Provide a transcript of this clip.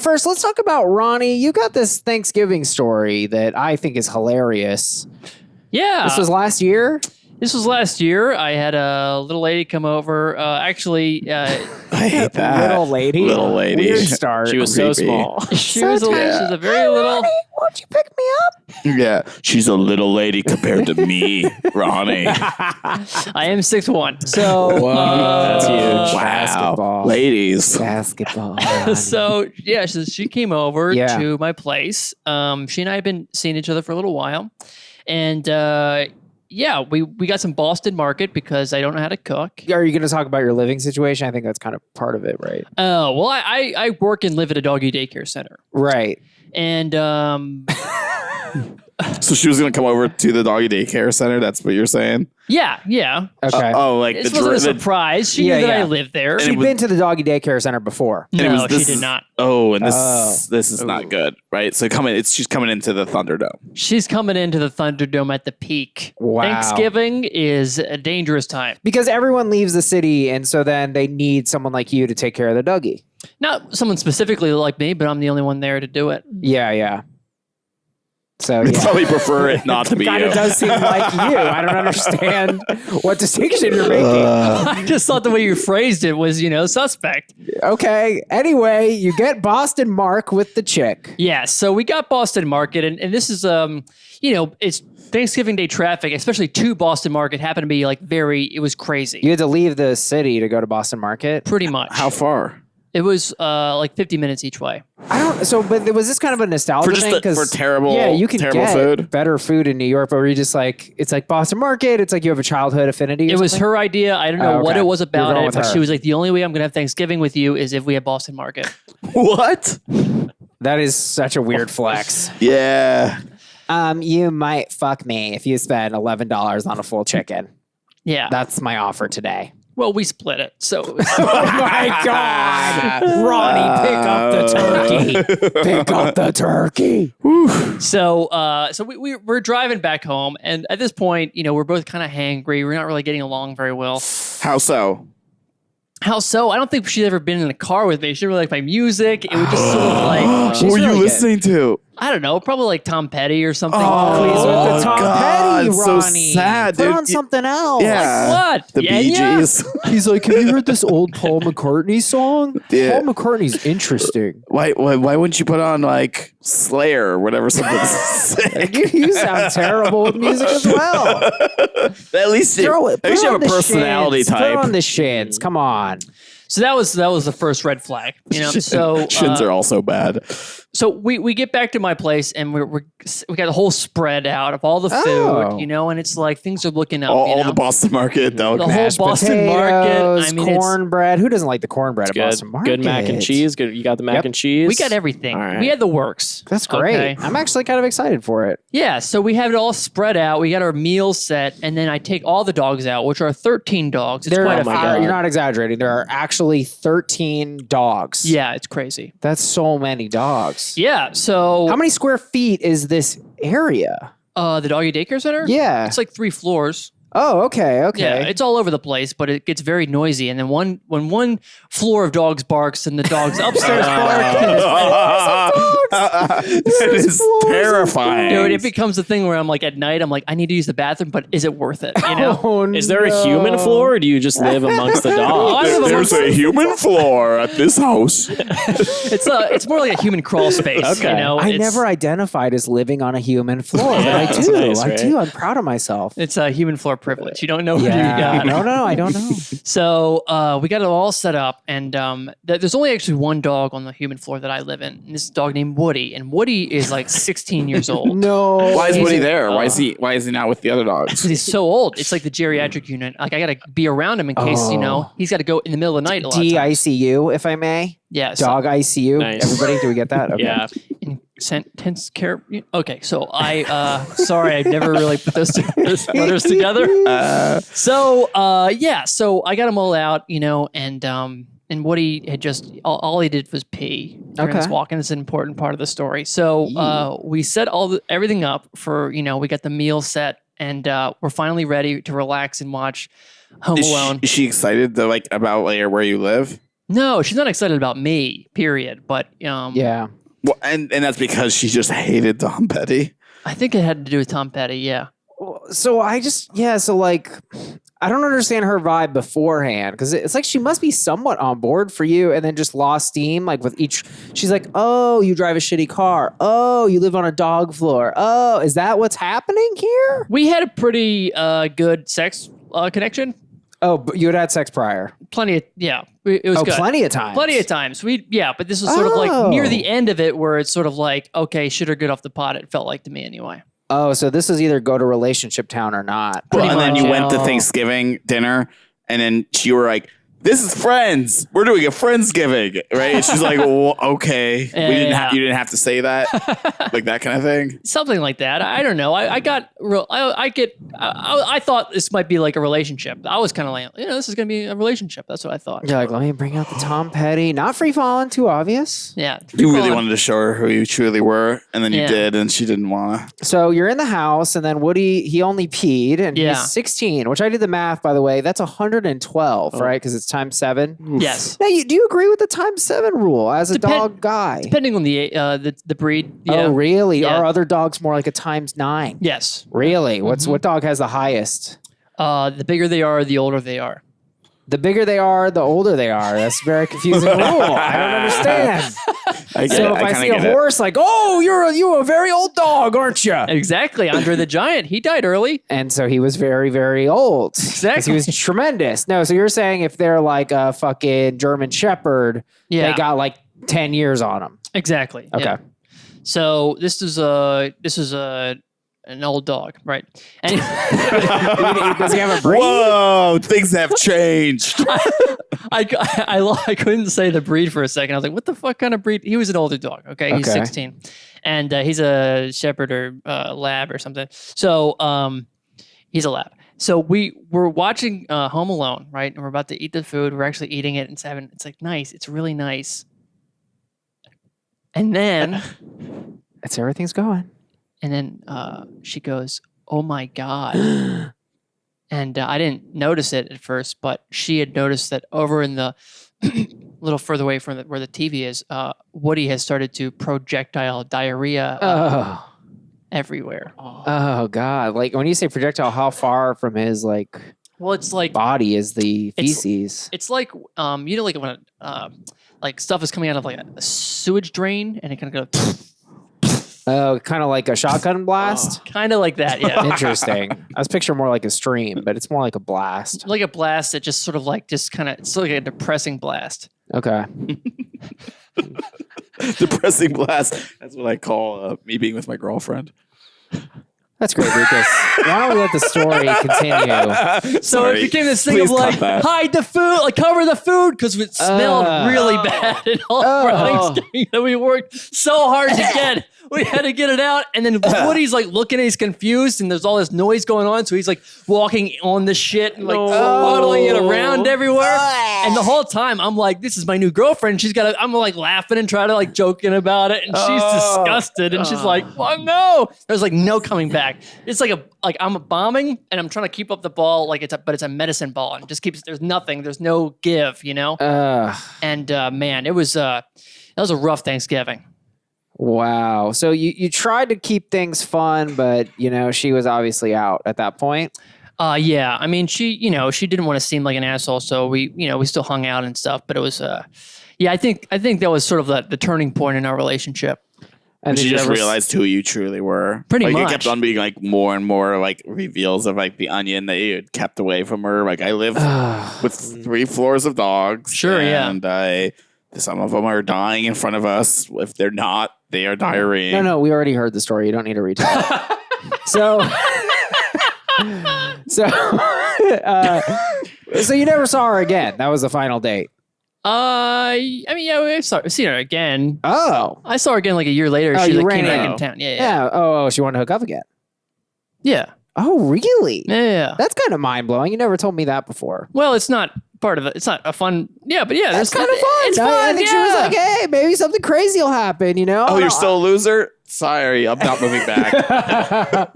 first, let's talk about Ronnie. You got this Thanksgiving story that I think is hilarious. Yeah. This was last year? This was last year. I had a little lady come over. I hate that. Little lady. Weird start. She was so small. She was a very little. Ronnie, won't you pick me up? Yeah. She's a little lady compared to me, Ronnie. I am 6'1". So that's huge. Wow. Basketball. Ladies. Basketball. So she came over to my place. She and I had been seeing each other for a little while. And we got some Boston Market because I don't know how to cook. Are you going to talk about your living situation? I think that's kind of part of it, right? Oh, well, I work and live at a doggy daycare center. Right. And so she was going to come over to the doggy daycare center. That's what you're saying? Yeah. Okay. Like this wasn't a surprise. She knew that I lived there. She'd been to the doggy daycare center before. No, she did not. Oh, and this is not good, right? So she's coming into the Thunderdome. She's coming into the Thunderdome at the peak. Wow. Thanksgiving is a dangerous time. Because everyone leaves the city, and so then they need someone like you to take care of the doggy. Not someone specifically like me, but I'm the only one there to do it. Yeah. So you probably prefer it not to be kind you. of does seem like you. I don't understand what distinction you're making. I just thought the way you phrased it was, suspect. Okay. Anyway, you get Boston Mark with the chick. Yeah. So we got Boston Market, and this is it's Thanksgiving Day traffic, especially to Boston Market, happened to be it was crazy. You had to leave the city to go to Boston Market? Pretty much. How far? It was 50 minutes each way. But was this kind of a nostalgia thing? For terrible, you can terrible get food? Better food in New York, but were you just like, it's like Boston Market, it's like you have a childhood affinity It was her idea. I don't know what it was about it, but she was like, the only way I'm going to have Thanksgiving with you is if we have Boston Market. What? That is such a weird flex. Yeah. You might fuck me if you spend $11 on a full chicken. Yeah. That's my offer today. Well, we split it, so. Oh my God. Ronnie, pick up the turkey. Pick up the turkey. So we're driving back home, and at this point, we're both kind of hangry. We're not really getting along very well. How so? How so? I don't think she's ever been in a car with me. She didn't really like my music. It was just sort of like... What were you listening to? I don't know. Probably like Tom Petty or something. Please, with the Tom Petty, so Ronnie. sad, dude. Put on something else. Yeah. Like what? The Bee Gees. He's like, have you heard this old Paul McCartney song? Yeah. Paul McCartney's interesting. Why wouldn't you put on like Slayer or whatever something sick? You sound terrible with music as well. At least you have a personality type. Put on the shins. Come on. So that was the first red flag, So shins are also bad. So we get back to my place and we got the whole spread out of all the food, and it's like things are looking up. All the Boston Market, the whole Boston potatoes, Market. I mean, cornbread. Who doesn't like the cornbread at Boston Market? Good mac and cheese. Good. You got the mac and cheese. We got everything. Right. We had the works. That's great. Okay. I'm actually kind of excited for it. Yeah. So we have it all spread out. We got our meals set, and then I take all the dogs out, which are 13 dogs. It's quite a few. You're not exaggerating. There are actually 13 dogs. Yeah, it's crazy. That's so many dogs. Yeah. So how many square feet is this area? The doggy daycare center? Yeah. It's like 3 floors. Oh, okay. Yeah, it's all over the place, but it gets very noisy. And then when one floor of dogs barks and the dogs upstairs bark. That is terrifying. Dude, it becomes a thing where I'm like, at night, I'm like, I need to use the bathroom, but is it worth it? Is there a human floor, or do you just live amongst the dogs? There's a human floor at this house. It's more like a human crawl space. Okay. I never identified as living on a human floor, but I do. Nice, right? I do. I'm proud of myself. It's a human floor privilege. You don't know what you Yeah. got. No, I don't know. So we got it all set up, and there's only actually one dog on the human floor that I live in. And this dog named Woody, and Woody is like 16 years old. No. Why is Woody there? Why is he not with the other dogs? Because he's so old. It's like the geriatric unit. Like I got to be around him in case he's got to go in the middle of the night a lot of times. DICU, if I may. Yeah. Dog ICU. Nice. Everybody, do we get that? Okay. Yeah. Intense care. Okay, so I sorry, I've never really put those letters together. So I got them all out, and Woody had just all he did was pee during this walk, and it's an important part of the story. So we set everything up for we got the meal set, and we're finally ready to relax and watch Home Alone. Is she excited though, about where you live? No, she's not excited about me, period. But Yeah. Well, and that's because she just hated Tom Petty. I think it had to do with Tom Petty, yeah. So so like, I don't understand her vibe beforehand because it's like she must be somewhat on board for you and then just lost steam. Like with each, she's like, oh, you drive a shitty car. Oh, you live on a dog floor. Oh, is that what's happening here? We had a pretty good sex connection. Oh, but you had sex prior. Plenty of, it was good. Plenty of times. Plenty of times. But this was sort of like near the Oh. end of it where it's sort of like, okay, shit or good off the pot, it felt like to me anyway. Oh, so this is either go to relationship town or not. Pretty And then much, you yeah. went to Thanksgiving dinner, and then you were like, "This is friends. We're doing a friendsgiving, right?" And she's like, well, "Okay, you didn't have to say that, like that kind of thing." Something like that. I don't know. I thought this might be like a relationship. I was kind of like, this is going to be a relationship. That's what I thought. You're like, let me bring out the Tom Petty. Not free falling, too obvious. Yeah. You really wanted to show her who you truly were, and then you Yeah. did, and she didn't want to. So you're in the house, and then Woody, he only peed, and Yeah. he's 16, which I did the math, by the way. That's 112, right? Because it's times 7. Yes. Now, do you agree with the times 7 rule as a Depend- dog guy? Depending on the breed. Yeah. Oh, really? Yeah. Are other dogs more like a times 9? Yes. Really? What dog has the highest? The bigger they are, the older they are. The bigger they are, the older they are. That's a very confusing rule. I don't understand. I get So it. if I kinda see a get it. horse, like, oh, you're a very old dog, aren't you? Exactly. Andre the Giant. He died early. And so he was very, very old. 'Cause Exactly. he was tremendous. No, so you're saying if they're like a fucking German Shepherd, Yeah. they got like 10 years on them. Exactly. Okay. Yeah. So this is an old dog, right? And Does he have a breed? Whoa, things have changed. I couldn't say the breed for a second. I was like, what the fuck kind of breed? He was an older dog. Okay. He's Okay. 16 and he's a shepherd or lab or something. So he's a lab. So we're watching Home Alone, right? And we're about to eat the food. We're actually eating it. And it's like nice. It's really nice. And then That's everything's going. she goes, "Oh my God." And I didn't notice it at first, but she had noticed that over in the little further away from where the TV is, Woody has started to projectile diarrhea Oh. everywhere. Oh God. Like when you say projectile, how far from his like Well, it's like body is the feces? it's like like when like stuff is coming out of like a sewage drain, and it kind of goes Oh, kind of like a shotgun blast? kind of like that. Yeah. Interesting. I was picturing more like a stream, but it's more like a blast. Like a blast that just sort of like it's like a depressing blast. Okay. Depressing blast. That's what I call me being with my girlfriend. That's great, Lucas. Why don't we let the story continue? So it became this thing Please of like cut that. hide the food, like cover the food because it smelled really bad and all for Thanksgiving that we worked so hard to get. We had to get it out, and then Woody's like looking, and he's confused, and there's all this noise going on, so he's like walking on the shit and like waddling it around everywhere. And the whole time, I'm like, "This is my new girlfriend." I'm like laughing and trying to like joking about it, and she's disgusted, and she's like, "Oh no!" There's like no coming back. It's like I'm bombing, and I'm trying to keep up the ball, but it's a medicine ball, and it just keeps. There's nothing. There's no give, And man, it was that was a rough Thanksgiving. Wow. So you tried to keep things fun, but she was obviously out at that point. Yeah. I mean, she didn't want to seem like an asshole, so we still hung out and stuff. But it was, I think that was sort of the turning point in our relationship. And she did you just ever realized who you truly were. Pretty It much. kept on being like more and more like reveals of like the onion that you had kept away from her. Like I live with 3 floors of dogs. Sure, yeah. And some of them are dying in front of us. If they're not, they are diarrheaing. No, we already heard the story. You don't need to retell it. So you never saw her again. That was the final date. I mean, yeah, I've seen her again. Oh. I saw her again like a year later. Oh, She you like, ran came back out. in town. Yeah. Yeah. Oh, she wanted to hook up again. Yeah. Oh, really? Yeah. That's kind of mind blowing. You never told me that before. Well, it's not part of it. It's not a fun. Yeah, but yeah, That's kind of fun. It's fun. I think she was like, "Hey, maybe something crazy will happen." Oh, you're still a loser? Sorry, I'm not moving back.